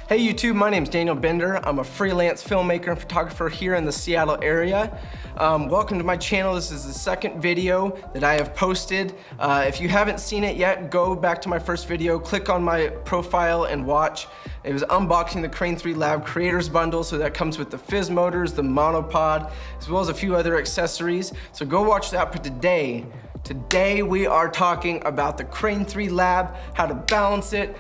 Hey YouTube, my name's Daniel Bender. I'm a freelance filmmaker and photographer here in the Seattle area. Welcome to my channel. This is the second video that I have posted. If you haven't seen it yet, go back to my first video, click on my profile and watch. It was unboxing the Crane 3 Lab Creators Bundle, so that comes with the fizz motors, the monopod, as well as a few other accessories. So go watch that. But Today we are talking about the Crane 3 Lab, how to balance it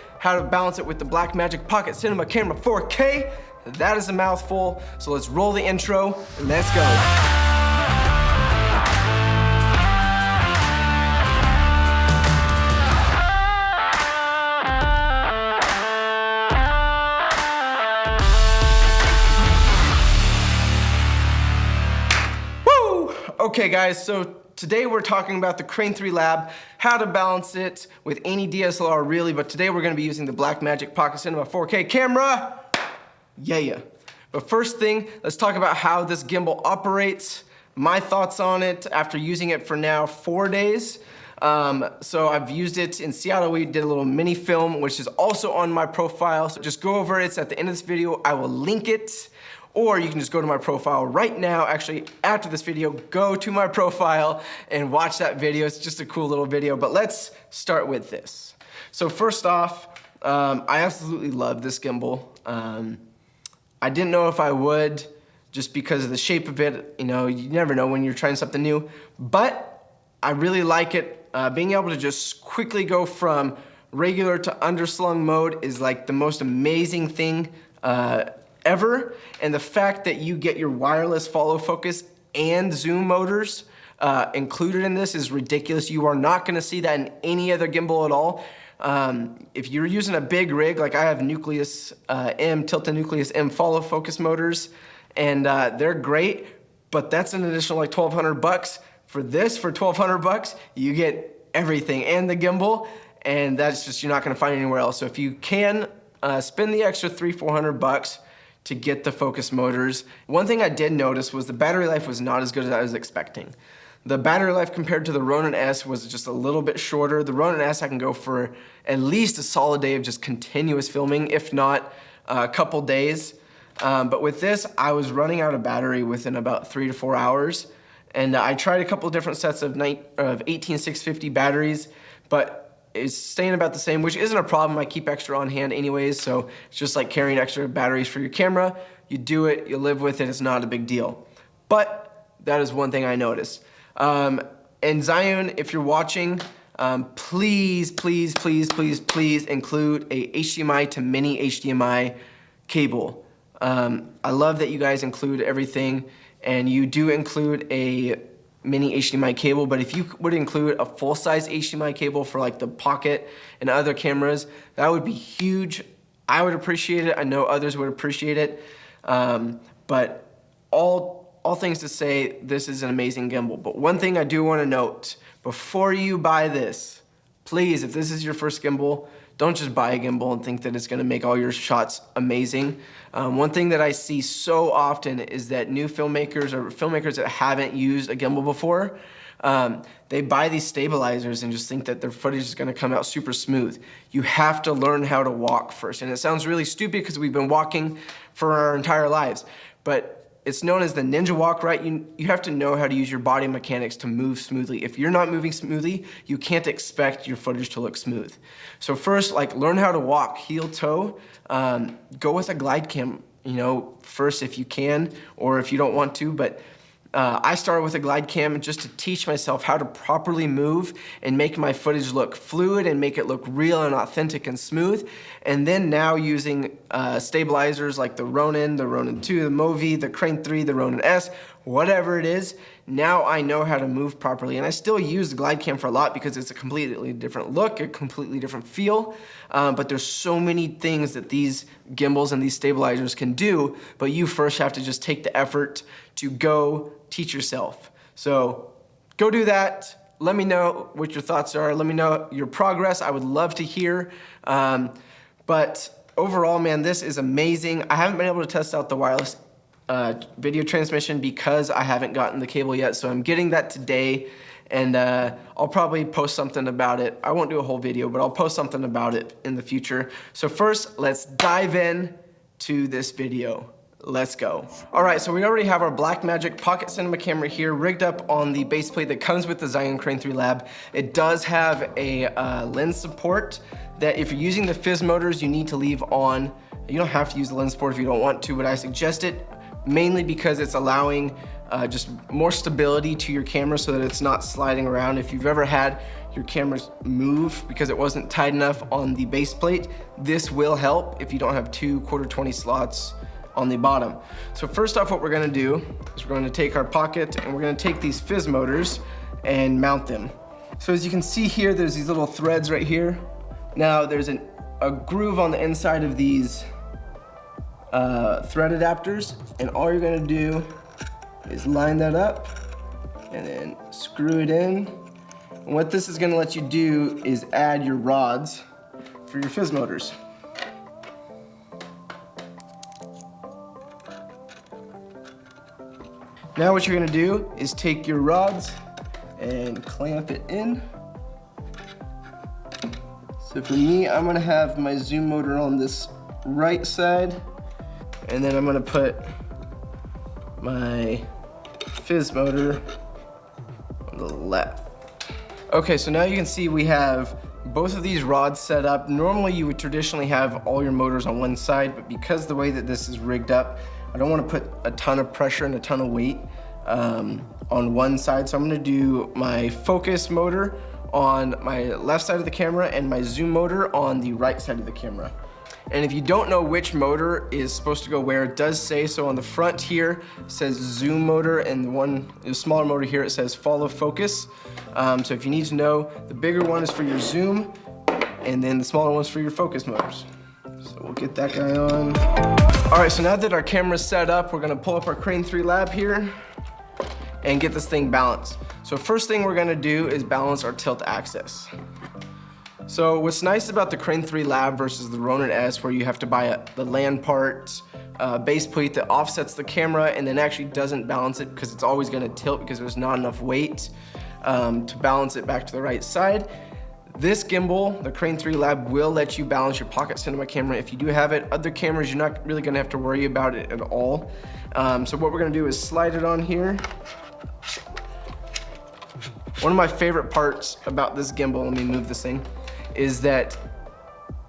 with the Blackmagic Pocket Cinema Camera 4K. That is a mouthful, so let's roll the intro and let's go. Woo! Okay guys, so today we're talking about the Crane 3 Lab, how to balance it with any DSLR really, but today we're gonna be using the Blackmagic Pocket Cinema 4K camera. Yeah. But first thing, let's talk about how this gimbal operates, my thoughts on it after using it for now 4 days. So I've used it in Seattle. We did a little mini film, which is also on my profile. So just go over it. It's at the end of this video. I will link it. Or you can just go to my profile right now. Actually, after this video, go to my profile and watch that video. It's just a cool little video, but let's start with this. So first off, I absolutely love this gimbal. I didn't know if I would, just because of the shape of it. You know, you never know when you're trying something new, but I really like it. Being able to just quickly go from regular to underslung mode is like the most amazing thing ever, and the fact that you get your wireless follow focus and zoom motors included in this is ridiculous. You are not gonna see that in any other gimbal at all. If you're using a big rig, like I have Nucleus M, Tilta Nucleus M follow focus motors, and they're great, but that's an additional like 1,200 bucks. For this, for 1,200 bucks, you get everything and the gimbal, and that's just, you're not gonna find anywhere else. So if you can, spend the extra 300-400 bucks to get the focus motors. One thing I did notice was the battery life was not as good as I was expecting. The battery life compared to the Ronin S was just a little bit shorter. The Ronin S I can go for at least a solid day of just continuous filming, if not a couple days. But with this, I was running out of battery within about 3 to 4 hours. And I tried a couple different sets of 18650 batteries, but it's staying about the same, which isn't a problem. I keep extra on hand anyways, so it's just like carrying extra batteries for your camera. You do it, you live with it, it's not a big deal. But that is one thing I noticed. And Zhiyun, if you're watching, please include a HDMI to mini HDMI cable. I love that you guys include everything, and you do include a mini HDMI cable, but if you would include a full-size HDMI cable for like the Pocket and other cameras, that would be huge. I would appreciate it. I know others would appreciate it. But all things to say, this is an amazing gimbal. But one thing I do want to note, before you buy this, please, if this is your first gimbal, don't just buy a gimbal and think that it's going to make all your shots amazing. One thing that I see so often is that new filmmakers or filmmakers that haven't used a gimbal before, they buy these stabilizers and just think that their footage is going to come out super smooth. You have to learn how to walk first. And it sounds really stupid because we've been walking for our entire lives, but it's known as the ninja walk, right? You have to know how to use your body mechanics to move smoothly. If you're not moving smoothly, you can't expect your footage to look smooth. So first, like, learn how to walk, heel toe. Go with a glide cam, you know, first if you can, or if you don't want to, but I started with a glide cam just to teach myself how to properly move and make my footage look fluid and make it look real and authentic and smooth. And then now using stabilizers like the Ronin 2, the Movi, the Crane 3, the Ronin S, whatever it is, now I know how to move properly. And I still use the glide cam for a lot because it's a completely different look, a completely different feel. But there's so many things that these gimbals and these stabilizers can do, but you first have to just take the effort to go teach yourself. So go do that. Let me know what your thoughts are. Let me know your progress. I would love to hear. But overall, man, this is amazing. I haven't been able to test out the wireless video transmission because I haven't gotten the cable yet. So I'm getting that today, and I'll probably post something about it. I won't do a whole video, but I'll post something about it in the future. So first, let's dive in to this video. Let's go. All right, so we already have our Blackmagic Pocket Cinema camera here rigged up on the base plate that comes with the Zhiyun Crane 3 Lab. It does have a lens support that if you're using the fizz motors, you need to leave on. You don't have to use the lens support if you don't want to, but I suggest it mainly because it's allowing just more stability to your camera so that it's not sliding around. If you've ever had your cameras move because it wasn't tight enough on the base plate, this will help if you don't have two 1/4-20 slots on the bottom. So first off, what we're gonna do is we're gonna take our pocket and we're gonna take these fizz motors and mount them. So as you can see here, there's these little threads right here. Now there's a groove on the inside of these thread adapters, and all you're gonna do is line that up and then screw it in. And what this is gonna let you do is add your rods for your fizz motors. Now what you're gonna do is take your rods and clamp it in. So for me, I'm gonna have my zoom motor on this right side, and then I'm gonna put my fizz motor on the left. Okay, so now you can see we have both of these rods set up. Normally you would traditionally have all your motors on one side, but because the way that this is rigged up, I don't want to put a ton of pressure and a ton of weight on one side. So I'm going to do my focus motor on my left side of the camera and my zoom motor on the right side of the camera. And if you don't know which motor is supposed to go where, it does say so on the front here. It says zoom motor, and the smaller motor here, it says follow focus. So if you need to know, the bigger one is for your zoom, and then the smaller one's for your focus motors. So we'll get that guy on. All right, so now that our camera's set up, we're gonna pull up our Crane 3 Lab here and get this thing balanced. So first thing we're gonna do is balance our tilt axis. So what's nice about the Crane 3 Lab versus the Ronin S, where you have to buy the land part, base plate that offsets the camera and then actually doesn't balance it because it's always gonna tilt because there's not enough weight to balance it back to the right side. This gimbal, the Crane 3 Lab, will let you balance your pocket cinema camera if you do have it. Other cameras, you're not really gonna have to worry about it at all. So what we're gonna do is slide it on here. One of my favorite parts about this gimbal, let me move this thing, is that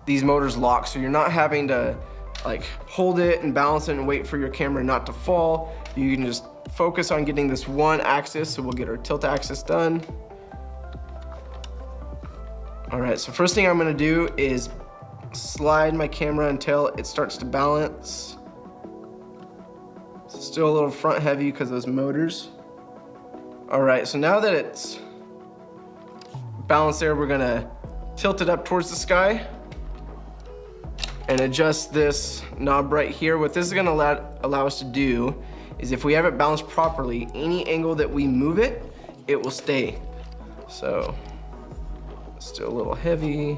these motors lock, so you're not having to like hold it and balance it and wait for your camera not to fall. You can just focus on getting this one axis, so we'll get our tilt axis done. All right, so first thing I'm gonna do is slide my camera until it starts to balance. It's still a little front heavy because of those motors. All right, so now that it's balanced there, we're gonna tilt it up towards the sky and adjust this knob right here. What this is gonna allow us to do is if we have it balanced properly, any angle that we move it, it will stay. So, still a little heavy.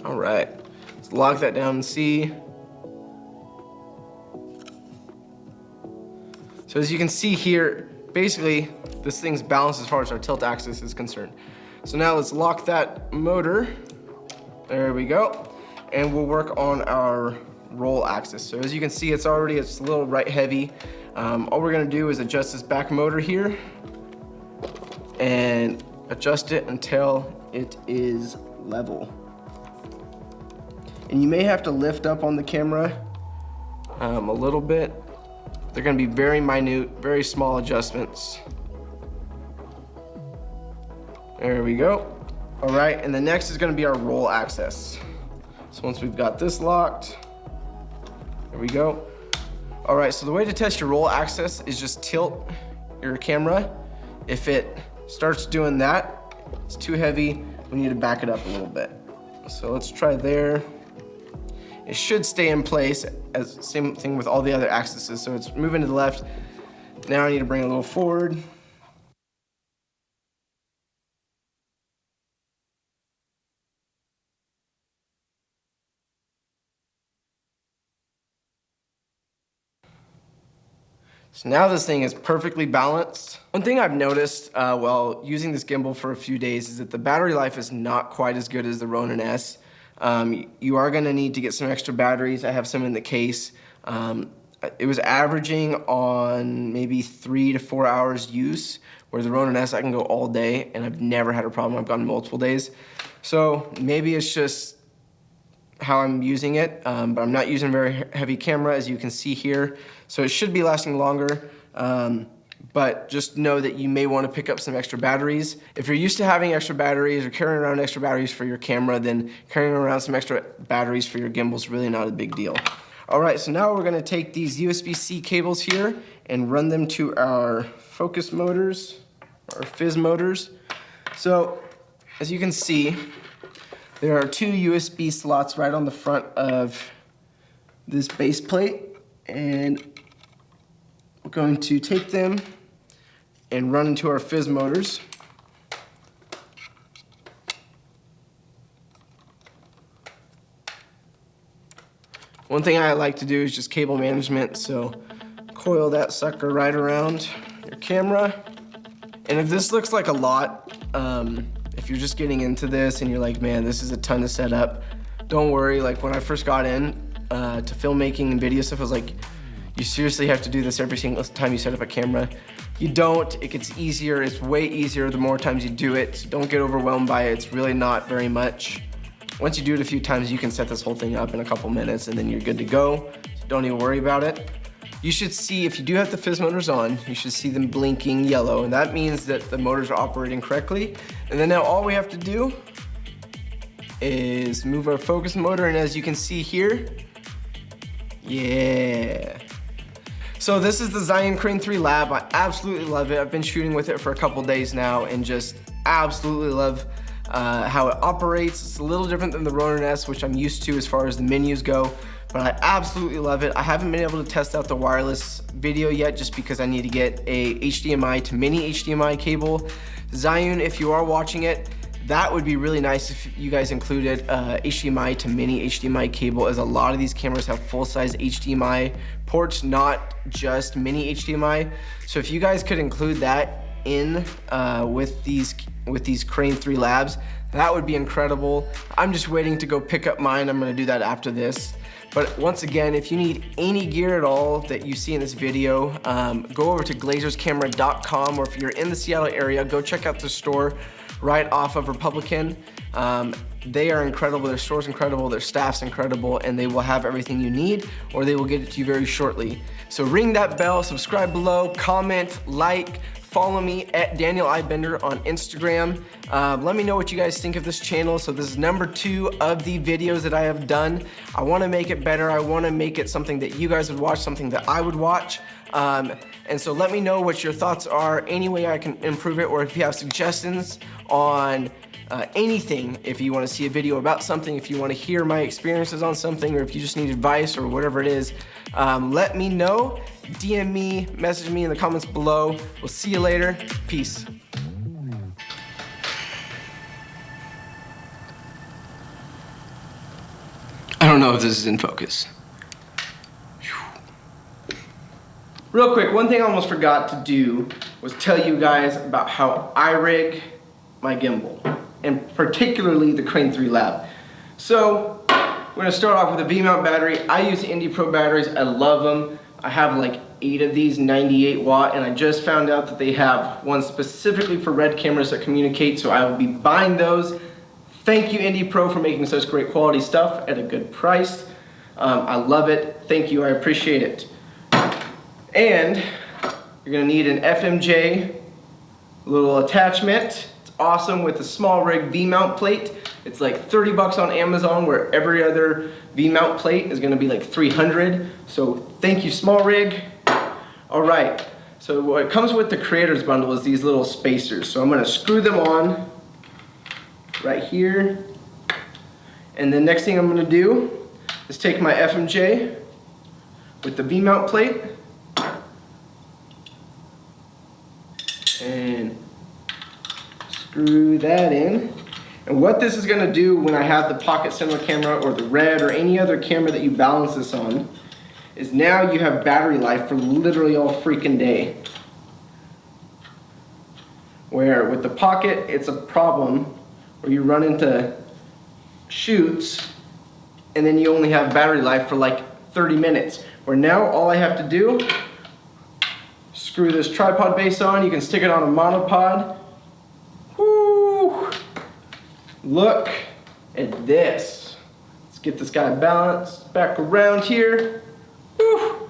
All right, let's lock that down and see. So as you can see here, basically this thing's balanced as far as our tilt axis is concerned. So now let's lock that motor. There we go. And we'll work on our roll axis. So as you can see, it's a little right heavy. All we're gonna do is adjust this back motor here and adjust it until it is level. And you may have to lift up on the camera a little bit. They're gonna be very minute, very small adjustments. There we go. All right, and the next is gonna be our roll axis. So once we've got this locked, there we go. All right, so the way to test your roll axis is just tilt your camera. If it starts doing that, it's too heavy, we need to back it up a little bit. So let's try there. It should stay in place, as same thing with all the other axes. So it's moving to the left. Now I need to bring it a little forward. So now this thing is perfectly balanced. One thing I've noticed while using this gimbal for a few days is that the battery life is not quite as good as the Ronin S. You are gonna need to get some extra batteries. I have some in the case. It was averaging on maybe 3 to 4 hours use, where the Ronin S I can go all day and I've never had a problem. I've gone multiple days. So maybe it's just how I'm using it, but I'm not using a very heavy camera, as you can see here. So it should be lasting longer, but just know that you may want to pick up some extra batteries. If you're used to having extra batteries or carrying around extra batteries for your camera, then carrying around some extra batteries for your gimbal is really not a big deal. All right, so now we're gonna take these USB-C cables here and run them to our focus motors, our fizz motors. So as you can see, there are 2 USB slots right on the front of this base plate, and we're going to take them and run into our fizz motors. One thing I like to do is just cable management, so coil that sucker right around your camera. And if this looks like a lot, if you're just getting into this and you're like, man, this is a ton to set up, don't worry. Like when I first got in to filmmaking and video stuff, I was like, you seriously have to do this every single time you set up a camera. You don't, it gets easier. It's way easier the more times you do it. So don't get overwhelmed by it. It's really not very much. Once you do it a few times, you can set this whole thing up in a couple minutes and then you're good to go. So don't even worry about it. You should see, if you do have the fizz motors on, you should see them blinking yellow, and that means that the motors are operating correctly. And then now all we have to do is move our focus motor, and as you can see here, yeah. So this is the Zhiyun Crane 3 Lab. I absolutely love it. I've been shooting with it for a couple days now and just absolutely love how it operates. It's a little different than the Ronin S, which I'm used to as far as the menus go, but I absolutely love it. I haven't been able to test out the wireless video yet just because I need to get a HDMI to mini HDMI cable. Zhiyun, if you are watching it, that would be really nice if you guys included HDMI to mini HDMI cable, as a lot of these cameras have full-size HDMI ports, not just mini HDMI. So if you guys could include that in with these Crane 3 Labs, that would be incredible. I'm just waiting to go pick up mine. I'm gonna do that after this. But once again, if you need any gear at all that you see in this video, go over to glazerscamera.com, or if you're in the Seattle area, go check out the store right off of Republican. They are incredible, their store's incredible, their staff's incredible, and they will have everything you need, or they will get it to you very shortly. So ring that bell, subscribe below, comment, like, follow me at Daniel I. Bender on Instagram. Let me know what you guys think of this channel. So this is number 2 of the videos that I have done. I wanna make it better. I wanna make it something that you guys would watch, something that I would watch. And so let me know what your thoughts are, any way I can improve it, or if you have suggestions on anything, if you wanna see a video about something, if you wanna hear my experiences on something, or if you just need advice or whatever it is, let me know. DM me, message me in the comments below. We'll see you later. Peace. I don't know if this is in focus. Real quick, one thing I almost forgot to do was tell you guys about how I rig my gimbal, and particularly the Crane 3 Lab. So we're gonna start off with a V-mount battery. I use Indy Pro batteries. I love them. I have like 8 of these 98 watt, and I just found out that they have one specifically for red cameras that communicate, so I will be buying those. Thank you, Indy Pro, for making such great quality stuff at a good price. I love it. Thank you, I appreciate it. And you're gonna need an FMJ little attachment. It's awesome with a small rig V-mount plate. It's like 30 bucks on Amazon, where every other V-mount plate is gonna be like 300. So thank you, small rig. All right, so what comes with the creators bundle is these little spacers. So I'm gonna screw them on right here. And the next thing I'm gonna do is take my FMJ with the V-mount plate and screw that in. And what this is gonna do when I have the pocket cinema camera or the red or any other camera that you balance this on is now you have battery life for literally all freaking day. Where with the Pocket, it's a problem where you run into shoots and then you only have battery life for like 30 minutes. Where now all I have to do, screw this tripod base on, you can stick it on a monopod. Woo! Look at this. Let's get this guy balanced back around here. Woo!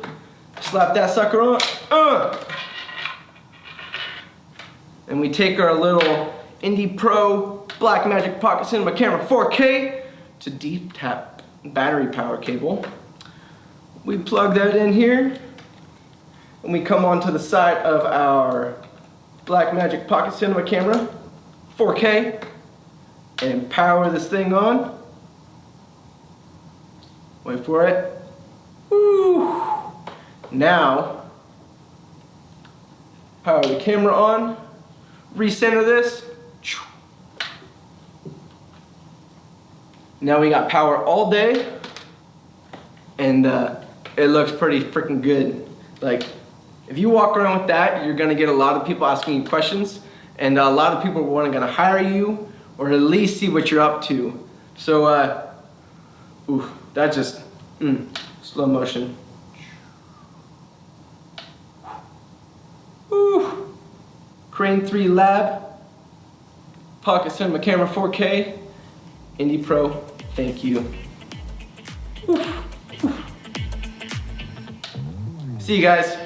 Slap that sucker on. And we take our little Indie Pro Blackmagic Pocket Cinema Camera 4K to deep tap battery power cable. We plug that in here, and we come onto the side of our Blackmagic Pocket Cinema Camera 4K and power this thing on. Wait for it. Woo! Now, power the camera on, recenter this. Now we got power all day, and it looks pretty freaking good. Like, if you walk around with that, you're gonna get a lot of people asking you questions, and a lot of people are gonna hire you or at least see what you're up to. So, that just, slow motion. Ooh. Crane 3 Lab, Pocket Cinema Camera 4K, Indie Pro, thank you. See you guys.